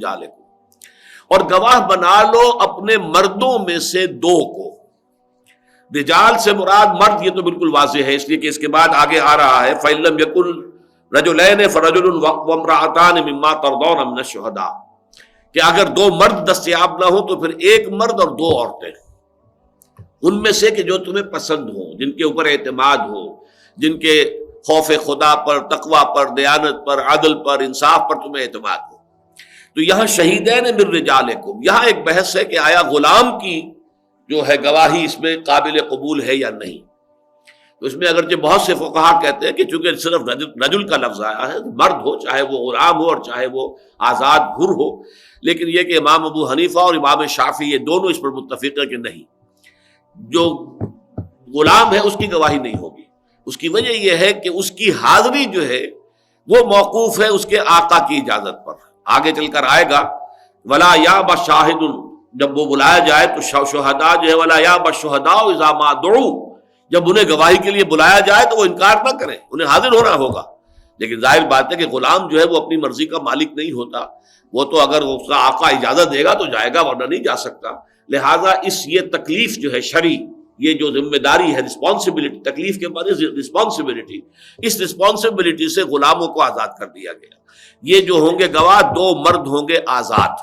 رجالکم، اور گواہ بنا لو اپنے مردوں میں سے دو کو۔ رجال سے مراد مرد، یہ تو بالکل واضح ہے، اس لیے کہ اس کے بعد آگے آ رہا ہے فَإِن لَّمْ يَكُن رَجُلَيْنِ فَرَجُلٌ وَامْرَأَتَانِ مِمَّا تَرْضَوْنَ مِنَ الشُّهَدَاءِ، کہ اگر دو مرد دستیاب نہ ہو تو پھر ایک مرد اور دو عورتیں، ان میں سے کہ جو تمہیں پسند ہوں، جن کے اوپر اعتماد ہو، جن کے خوف خدا پر، تقوی پر، دیانت پر، عدل پر، انصاف پر تمہیں اعتماد ہو۔ تو یہاں شہیدین من رجالکم، یہاں ایک بحث ہے کہ آیا غلام کی جو ہے گواہی اس میں قابل قبول ہے یا نہیں۔ تو اس میں اگرچہ بہت سے فقہا کہتے ہیں کہ چونکہ صرف رجل کا لفظ آیا ہے، مرد ہو چاہے وہ غلام ہو اور چاہے وہ آزاد حر ہو، لیکن یہ کہ امام ابو حنیفہ اور امام شافعی یہ دونوں اس پر متفق ہیں کہ نہیں، جو غلام ہے اس کی گواہی نہیں ہوگی۔ اس کی وجہ یہ ہے کہ اس کی حاضری جو ہے وہ موقوف ہے اس کے آقا کی اجازت پر۔ آگے چل کر آئے گا ولا یاب شاہد، جب وہ بلایا جائے تو شہداء جو ہے ولا یاب الشہداء اذا ما دعوا، جب انہیں گواہی کے لیے بلایا جائے تو وہ انکار نہ کریں، انہیں حاضر ہونا ہوگا۔ لیکن ظاہر بات ہے کہ غلام جو ہے وہ اپنی مرضی کا مالک نہیں ہوتا، وہ تو اگر اس کا آقا اجازت دے گا تو جائے گا، ورنہ نہیں جا سکتا۔ لہٰذا یہ تکلیف جو ہے شرعی، یہ جو ذمہ داری ہے، رسپانسبلٹی، تکلیف کے بعد رسپانسبلٹی، اس رسپانسبلٹی سے غلاموں کو آزاد کر دیا گیا۔ یہ جو ہوں گے گواہ دو مرد ہوں گے آزاد۔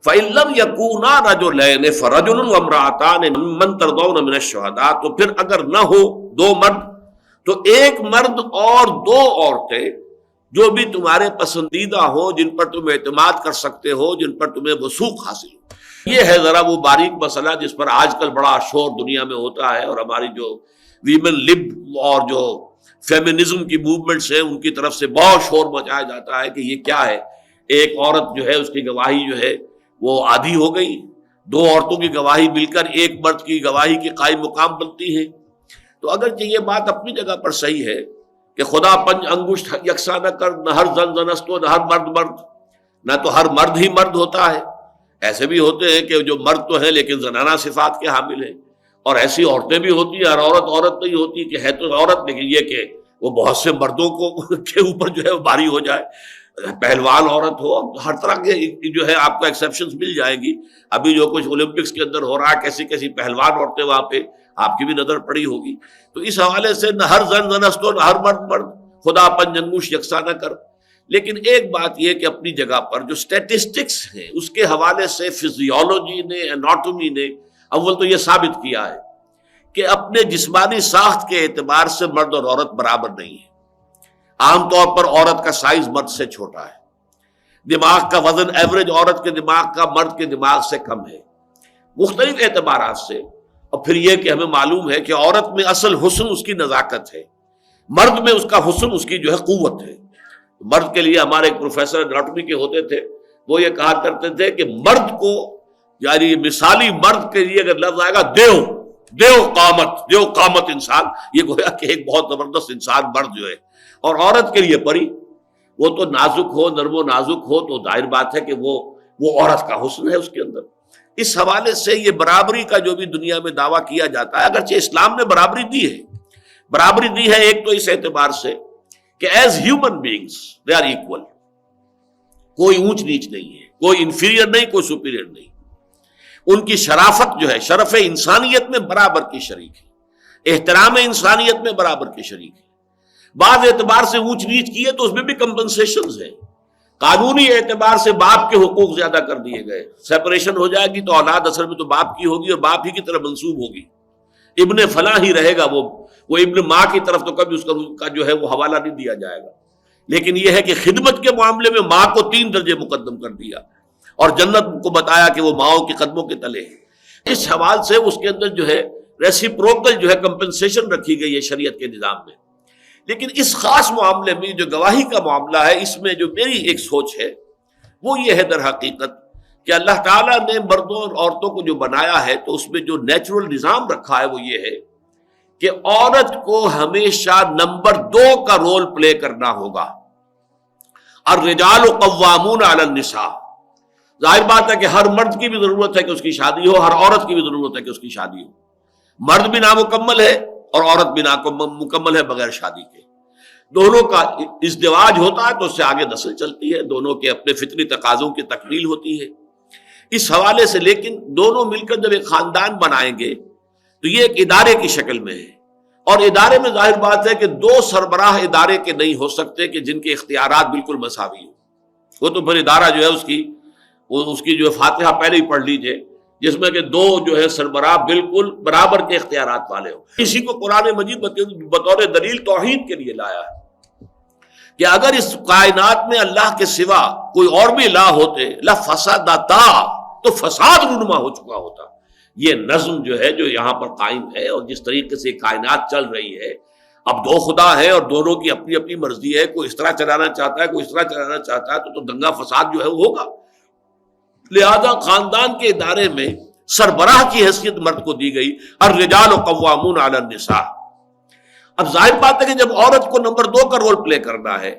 فَإِن لَّمْ يَكُونَا رَجُلَيْنِ فَرَجُلٌ وَامْرَأَتَانِ مِمَّن تَرْضَوْنَ مِنَ الشُّهَدَاءِ، تو پھر اگر نہ ہو دو مرد تو ایک مرد اور دو عورتیں جو بھی تمہارے پسندیدہ ہوں، جن پر تم اعتماد کر سکتے ہو، جن پر تمہیں وثوق حاصل ہو۔ یہ ہے ذرا وہ باریک مسئلہ جس پر آج کل بڑا شور دنیا میں ہوتا ہے، اور ہماری جو ویمن لب اور جو فیمنزم کی موومنٹس ہیں ان کی طرف سے بہت شور مچایا جاتا ہے کہ یہ کیا ہے، ایک عورت جو ہے اس کی گواہی جو ہے وہ آدھی ہو گئی، دو عورتوں کی گواہی مل کر ایک مرد کی گواہی کی قائم مقام بنتی ہے۔ تو اگرچہ یہ بات اپنی جگہ پر صحیح ہے کہ خدا پنج انگشت یکساں نہ کر، نہ ہر زن زنست ہو، نہ ہر مرد مرد، نہ تو ہر مرد ہی مرد ہوتا ہے۔ ایسے بھی ہوتے ہیں کہ جو مرد تو ہیں لیکن زنانہ صفات کے حامل ہیں، اور ایسی عورتیں بھی ہوتی ہیں، ہر عورت عورت نہیں ہوتی کہ ہے تو عورت لیکن یہ کہ وہ بہت سے مردوں کو کے اوپر جو ہے وہ بھاری ہو جائے، پہلوان عورت ہو، ہر طرح کے جو ہے آپ کو ایکسیپشنز مل جائیں گی۔ ابھی جو کچھ اولمپکس کے اندر ہو رہا ہے، کیسی کیسی پہلوان عورتیں وہاں پہ آپ کی بھی نظر پڑی ہوگی۔ تو اس حوالے سے نہ ہر زن زنست ہو، نہ ہر مرد مرد، خدا پنج انگوش یکساں نہ کر۔ لیکن ایک بات یہ کہ اپنی جگہ پر جو سٹیٹسٹکس ہیں اس کے حوالے سے فزیولوجی نے، اناٹومی نے اول تو یہ ثابت کیا ہے کہ اپنے جسمانی ساخت کے اعتبار سے مرد اور عورت برابر نہیں ہے۔ عام طور پر عورت کا سائز مرد سے چھوٹا ہے، دماغ کا وزن ایوریج عورت کے دماغ کا مرد کے دماغ سے کم ہے، مختلف اعتبارات سے۔ اور پھر یہ کہ ہمیں معلوم ہے کہ عورت میں اصل حسن اس کی نزاکت ہے، مرد میں اس کا حسن اس کی جو ہے قوت ہے۔ مرد کے لیے ہمارے ایک پروفیسر اناٹومی کے ہوتے تھے، وہ یہ کہا کرتے تھے کہ مرد کو، یعنی مثالی مرد کے لیے اگر لفظ آئے گا دیو قامت انسان، یہ گویا کہ ایک بہت زبردست انسان مرد جو ہے، اور عورت کے لیے پری، وہ تو نازک ہو، نرم و نازک ہو، تو ظاہر بات ہے کہ وہ عورت کا حسن ہے اس کے اندر۔ اس حوالے سے یہ برابری کا جو بھی دنیا میں دعویٰ کیا جاتا ہے، اگرچہ اسلام نے برابری دی ہے، برابری دی ہے ایک تو اس اعتبار سے کہ as human beings they are equal, کوئی اونچ نیچ نہیں ہے، کوئی انفیریئر نہیں، کوئی سپیریئر نہیں۔ ان کی شرافت جو ہے، شرف انسانیت میں برابر کی شریک ہے، احترام انسانیت میں برابر کی شریک ہے۔ بعض اعتبار سے اونچ نیچ کی ہے تو اس میں بھی کمپنسیشنز ہیں۔ قانونی اعتبار سے باپ کے حقوق زیادہ کر دیے گئے، سیپریشن ہو جائے گی تو اولاد اصل میں تو باپ کی ہوگی اور باپ ہی کی طرف منسوب ہوگی، ابن فلاں ہی رہے گا، وہ ابن ماں کی طرف تو کبھی اس کا جو ہے وہ حوالہ نہیں دیا جائے گا۔ لیکن یہ ہے کہ خدمت کے معاملے میں ماں کو 3 درجے مقدم کر دیا، اور جنت کو بتایا کہ وہ ماؤں کے قدموں کے تلے ہے۔ اس حوالے سے اس کے اندر جو ہے ریسیپروکل جو ہے کمپنسیشن رکھی گئی ہے شریعت کے نظام میں۔ لیکن اس خاص معاملے میں جو گواہی کا معاملہ ہے، اس میں جو میری ایک سوچ ہے وہ یہ ہے در حقیقت کہ اللہ تعالیٰ نے مردوں اور عورتوں کو جو بنایا ہے تو اس میں جو نیچرل نظام رکھا ہے وہ یہ ہے کہ عورت کو ہمیشہ نمبر 2 کا رول پلے کرنا ہوگا۔ الرجال قوامون علی النساء، ظاہر بات ہے کہ ہر مرد کی بھی ضرورت ہے کہ اس کی شادی ہو، ہر عورت کی بھی ضرورت ہے کہ اس کی شادی ہو۔ مرد بھی نامکمل ہے اور عورت بھی نامکمل ہے بغیر شادی کے۔ دونوں کا ازدواج ہوتا ہے تو اس سے آگے نسل چلتی ہے، دونوں کے اپنے فطری تقاضوں کی تکمیل ہوتی ہے۔ اس حوالے سے لیکن دونوں مل کر جب ایک خاندان بنائیں گے تو یہ ایک ادارے کی شکل میں ہے، اور ادارے میں ظاہر بات ہے کہ دو سربراہ ادارے کے نہیں ہو سکتے کہ جن کے اختیارات بالکل مساوی ہوں۔ وہ تو پھر ادارہ جو ہے اس کی جو فاتحہ پہلے ہی پڑھ لیجئے، جس میں کہ دو جو ہے سربراہ بالکل برابر کے اختیارات والے ہوں۔ اسی کو قرآن مجید بطور دلیل توحید کے لیے لایا ہے کہ اگر اس کائنات میں اللہ کے سوا کوئی اور بھی الہ ہوتے لفسدتا، تو فساد رونما ہو چکا ہوتا۔ یہ نظم جو ہے جو یہاں پر قائم ہے اور جس طریقے سے کائنات چل رہی ہے، اب دو خدا ہے اور دونوں کی اپنی اپنی مرضی ہے، کوئی اس طرح چلانا چاہتا ہے کوئی اس طرح چلانا چاہتا ہے، تو دنگا فساد جو ہے وہ ہوگا۔ لہذا خاندان کے ادارے میں سربراہ کی حیثیت مرد کو دی گئی، الرجال قوامون علی النساء۔ اب ظاہر بات ہے کہ جب عورت کو نمبر 2 کا رول پلے کرنا ہے،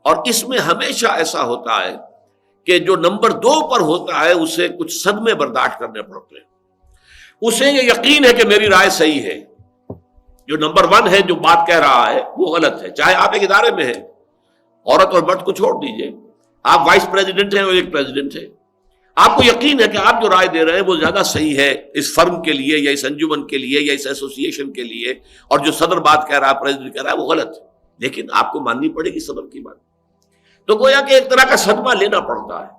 اور اس میں ہمیشہ ایسا ہوتا ہے کہ جو نمبر 2 پر ہوتا ہے اسے کچھ صدمے برداشت کرنے پڑتے ہیں، اسے یہ یقین ہے کہ میری رائے صحیح ہے، جو نمبر 1 ہے جو بات کہہ رہا ہے وہ غلط ہے۔ چاہے آپ ایک ادارے میں ہیں، عورت اور مرد کو چھوڑ دیجئے، آپ وائس پریزیڈنٹ ہیں اور ایک پریزیڈنٹ ہے، آپ کو یقین ہے کہ آپ جو رائے دے رہے ہیں وہ زیادہ صحیح ہے اس فرم کے لیے یا اس انجمن کے لیے یا اس ایسوسی ایشن کے لیے، اور جو صدر بات کہہ رہا ہے پریزیڈنٹ کہہ رہا ہے وہ غلط ہے، لیکن آپ کو ماننی پڑے گی صدر کی بات۔ تو گویا کہ ایک طرح کا صدمہ لینا پڑتا ہے۔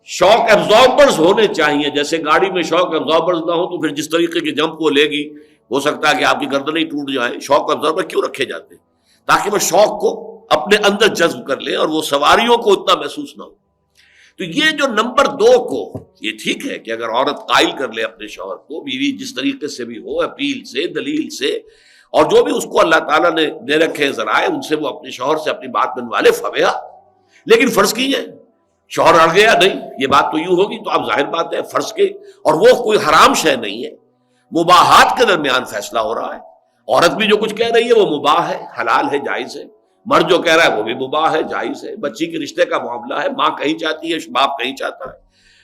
شاک ایبزاربرز ہونے چاہیے، جیسے گاڑی میں شاک ایبزاربرز نہ ہو تو پھر جس طریقے کی جمپ وہ لے گی ہو سکتا ہے کہ آپ کی گردنیں ہی ٹوٹ جائیں۔ شاک ایبزاربر کیوں رکھے جاتے ہیں؟ تاکہ وہ شوق کو اپنے اندر جذب کر لیں اور وہ سواریوں کو اتنا محسوس نہ ہو۔ تو یہ جو نمبر 2 کو، یہ ٹھیک ہے کہ اگر عورت قائل کر لے اپنے شوہر کو، بیوی جس طریقے سے بھی ہو، اپیل سے، دلیل سے، اور جو بھی اس کو اللہ تعالیٰ نے دے رکھے ہیں ذرائع، ان سے وہ اپنے شوہر سے اپنی بات منوا لے، فبہا۔ لیکن فرض کیجئے شوہر اڑ گیا، نہیں یہ بات تو یوں ہوگی، تو اب ظاہر بات ہے فرض کے، اور وہ کوئی حرام شے نہیں ہے، مباحات کے درمیان فیصلہ ہو رہا ہے۔ عورت بھی جو کچھ کہہ رہی ہے وہ مباح ہے، حلال ہے، جائز ہے، مرد جو کہہ رہا ہے وہ بھی مباح ہے، جائز ہے۔ بچی کے رشتے کا معاملہ ہے، ماں کہیں چاہتی ہے، باپ کہیں چاہتا ہے،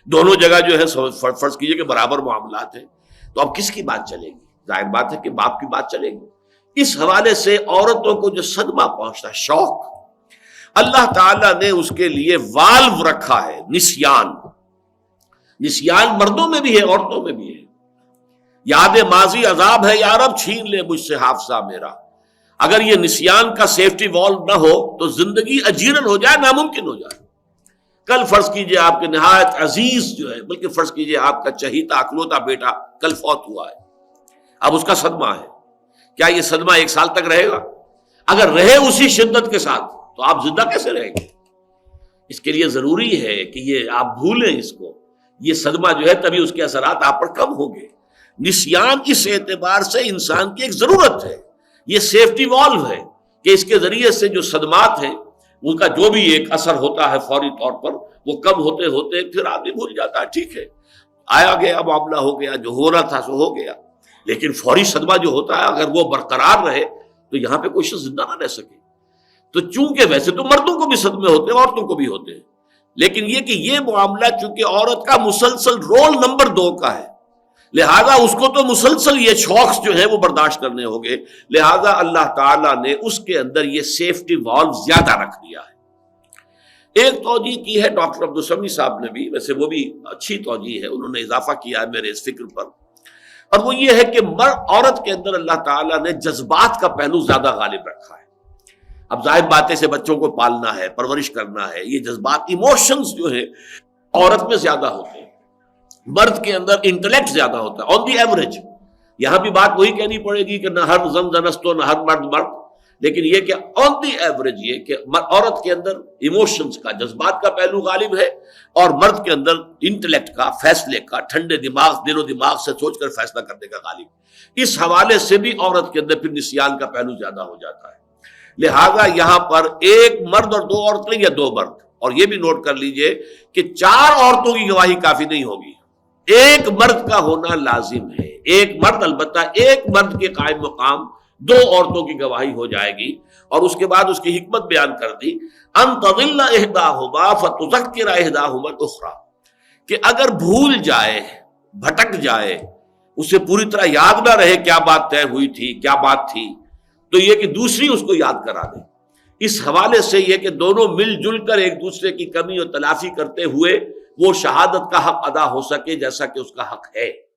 دونوں جگہ جو ہے فرض کیجئے کہ برابر معاملات ہیں، تو اب کس کی بات چلے گی؟ ظاہر بات ہے کہ باپ کی بات چلے گی۔ اس حوالے سے عورتوں کو جو صدمہ پہنچتا ہے، شوق، اللہ تعالیٰ نے اس کے لیے والو رکھا ہے، نسیان۔ نسیان مردوں میں بھی ہے عورتوں میں بھی ہے۔ یاد ماضی عذاب ہے یا رب، چھین لے مجھ سے حافظہ میرا۔ اگر یہ نسیان کا سیفٹی والو نہ ہو تو زندگی اجیرن ہو جائے، ناممکن ہو جائے۔ کل فرض کیجئے آپ کے نہایت عزیز جو ہے، بلکہ فرض کیجئے آپ کا چہیتا اکلوتا بیٹا کل فوت ہوا ہے، اب اس کا صدمہ ہے، کیا یہ صدمہ 1 سال تک رہے گا؟ اگر رہے اسی شدت کے ساتھ تو آپ زندہ کیسے رہیں گے؟ اس کے لیے ضروری ہے کہ یہ آپ بھولیں اس کو، یہ صدمہ جو ہے تبھی اس کے اثرات آپ پر کم ہوں گے۔ نسیان اس اعتبار سے انسان کی ایک ضرورت ہے، یہ سیفٹی والو ہے کہ اس کے ذریعے سے جو صدمات ہیں ان کا جو بھی ایک اثر ہوتا ہے فوری طور پر وہ کم ہوتے ہوتے پھر آدمی بھول جاتا ہے، ٹھیک ہے آیا گیا معاملہ ہو گیا، جو ہونا تھا سو ہو گیا، لیکن فوری صدمہ جو ہوتا ہے اگر وہ برقرار رہے تو یہاں پہ کوئی شخص زندہ نہ رہ سکے۔ تو چونکہ ویسے تو مردوں کو بھی صدمے ہوتے ہیں، عورتوں کو بھی ہوتے ہیں، لیکن یہ کہ یہ معاملہ چونکہ عورت کا مسلسل رول نمبر 2 کا ہے، لہذا اس کو تو مسلسل یہ شوقس جو ہے وہ برداشت کرنے ہوں گے، لہذا اللہ تعالیٰ نے اس کے اندر یہ سیفٹی والو زیادہ رکھ دیا ہے۔ ایک توجیہ کی ہے ڈاکٹر عبدالسمیع صاحب نے بھی، ویسے وہ بھی اچھی توجیہ ہے، انہوں نے اضافہ کیا ہے میرے اس فکر پر، اور وہ یہ ہے کہ عورت کے اندر اللہ تعالیٰ نے جذبات کا پہلو زیادہ غالب رکھا ہے۔ اب ظاہر باتیں سے بچوں کو پالنا ہے، پرورش کرنا ہے، یہ جذبات ایموشنز جو ہیں عورت میں زیادہ ہوتے ہیں، مرد کے اندر انٹلیکٹ زیادہ ہوتا ہے آن دی ایوریج۔ یہاں بھی بات وہی کہنی پڑے گی کہ نہ ہر زن زنستو نہ ہر مرد مرد، لیکن یہ کہ آن دی ایوریج یہ کہ عورت کے اندر ایموشنز کا، جذبات کا پہلو غالب ہے، اور مرد کے اندر انٹلیکٹ کا، فیصلے کا، ٹھنڈے دماغ، دل و دماغ سے سوچ کر فیصلہ کرنے کا غالب۔ اس حوالے سے بھی عورت کے اندر پھر نسیان کا پہلو زیادہ ہو جاتا ہے۔ لہذا یہاں پر ایک مرد اور 2 عورتیں یا 2 مرد، اور یہ بھی نوٹ کر لیجئے کہ 4 عورتوں کی گواہی کافی نہیں ہوگی، ایک مرد کا ہونا لازم ہے۔ ایک مرد، البتہ ایک مرد کے قائم مقام 2 عورتوں کی گواہی ہو جائے گی، اور اس کے بعد اس کی حکمت بیان کر دی، ان تضل احداہما فتذکر احداہما الاخری، کہ اگر بھول جائے، بھٹک جائے، اسے پوری طرح یاد نہ رہے کیا بات طے ہوئی تھی، کیا بات تھی، تو یہ کہ دوسری اس کو یاد کرا دے۔ اس حوالے سے یہ کہ دونوں مل جل کر ایک دوسرے کی کمی اور تلافی کرتے ہوئے وہ شہادت کا حق ادا ہو سکے جیسا کہ اس کا حق ہے۔